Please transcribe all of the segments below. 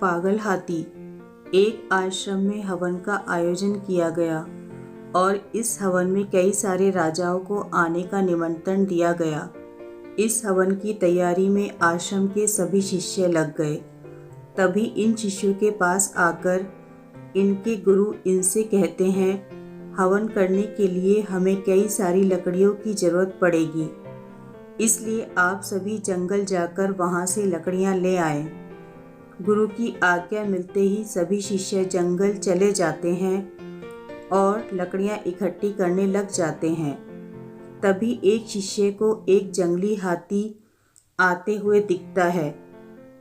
पागल हाथी। एक आश्रम में हवन का आयोजन किया गया और इस हवन में कई सारे राजाओं को आने का निमंत्रण दिया गया। इस हवन की तैयारी में आश्रम के सभी शिष्य लग गए। तभी इन शिष्यों के पास आकर इनके गुरु इनसे कहते हैं, हवन करने के लिए हमें कई सारी लकड़ियों की जरूरत पड़ेगी, इसलिए आप सभी जंगल जाकर वहां से लकड़ियां ले आए। गुरु की आज्ञा मिलते ही सभी शिष्य जंगल चले जाते हैं और लकड़ियां इकट्ठी करने लग जाते हैं। तभी एक शिष्य को एक जंगली हाथी आते हुए दिखता है।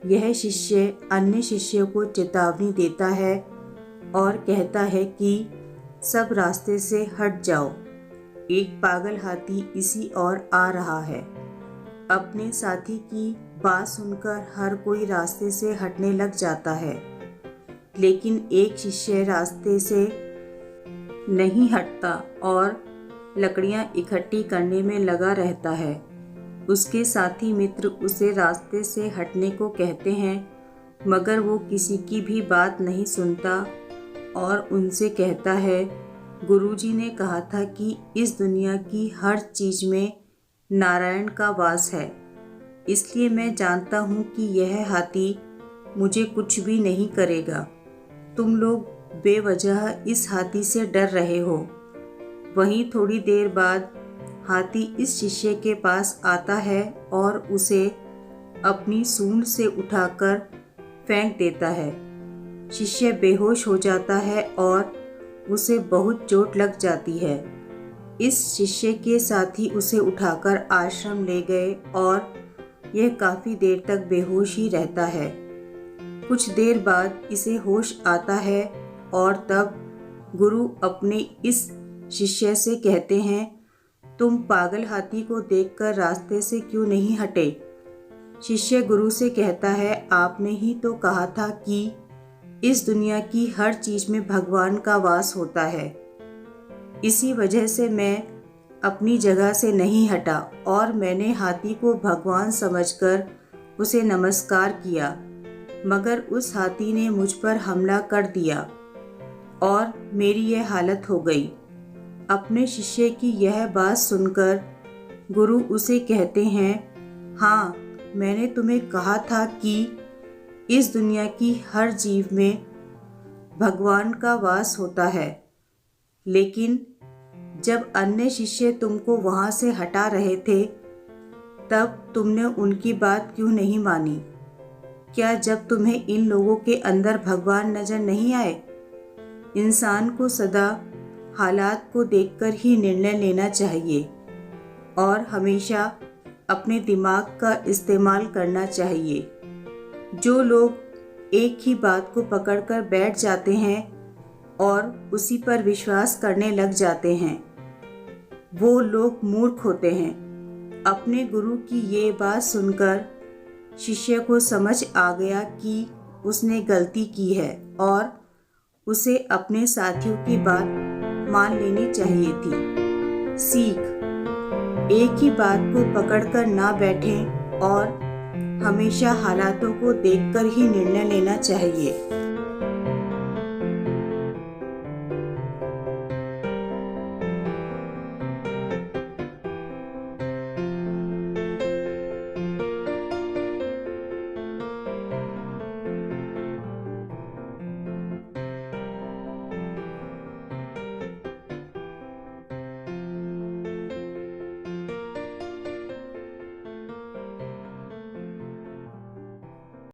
यह शिष्य अन्य शिष्यों को चेतावनी देता है और कहता है कि सब रास्ते से हट जाओ, एक पागल हाथी इसी ओर आ रहा है। अपने साथी की बात सुनकर हर कोई रास्ते से हटने लग जाता है, लेकिन एक शिष्य रास्ते से नहीं हटता और लकड़ियां इकट्ठी करने में लगा रहता है। उसके साथी मित्र उसे रास्ते से हटने को कहते हैं, मगर वो किसी की भी बात नहीं सुनता और उनसे कहता है, गुरुजी ने कहा था कि इस दुनिया की हर चीज में नारायण का वास है, इसलिए मैं जानता हूँ कि यह हाथी मुझे कुछ भी नहीं करेगा। तुम लोग बेवजह इस हाथी से डर रहे हो। वहीं थोड़ी देर बाद हाथी इस शिष्य के पास आता है और उसे अपनी सूंड से उठाकर फेंक देता है। शिष्य बेहोश हो जाता है और उसे बहुत चोट लग जाती है। इस शिष्य के साथी उसे उठाकर आश्रम ले गए और यह काफ़ी देर तक बेहोश ही रहता है। कुछ देर बाद इसे होश आता है और तब गुरु अपने इस शिष्य से कहते हैं, तुम पागल हाथी को देखकर रास्ते से क्यों नहीं हटे? शिष्य गुरु से कहता है, आपने ही तो कहा था कि इस दुनिया की हर चीज में भगवान का वास होता है। इसी वजह से मैं अपनी जगह से नहीं हटा और मैंने हाथी को भगवान समझकर उसे नमस्कार किया, मगर उस हाथी ने मुझ पर हमला कर दिया और मेरी यह हालत हो गई। अपने शिष्य की यह बात सुनकर गुरु उसे कहते हैं, हाँ, मैंने तुम्हें कहा था कि इस दुनिया की हर जीव में भगवान का वास होता है, लेकिन जब अन्य शिष्य तुमको वहां से हटा रहे थे तब तुमने उनकी बात क्यों नहीं मानी? क्या जब तुम्हें इन लोगों के अंदर भगवान नजर नहीं आए? इंसान को सदा हालात को देखकर ही निर्णय लेना चाहिए और हमेशा अपने दिमाग का इस्तेमाल करना चाहिए। जो लोग एक ही बात को पकड़कर बैठ जाते हैं और उसी पर विश्वास करने लग जाते हैं, वो लोग मूर्ख होते हैं। अपने गुरु की ये बात सुनकर शिष्य को समझ आ गया कि उसने गलती की है और उसे अपने साथियों की बात मान लेनी चाहिए थी। सीख: एक ही बात को पकड़कर ना बैठें और हमेशा हालातों को देखकर ही निर्णय लेना चाहिए।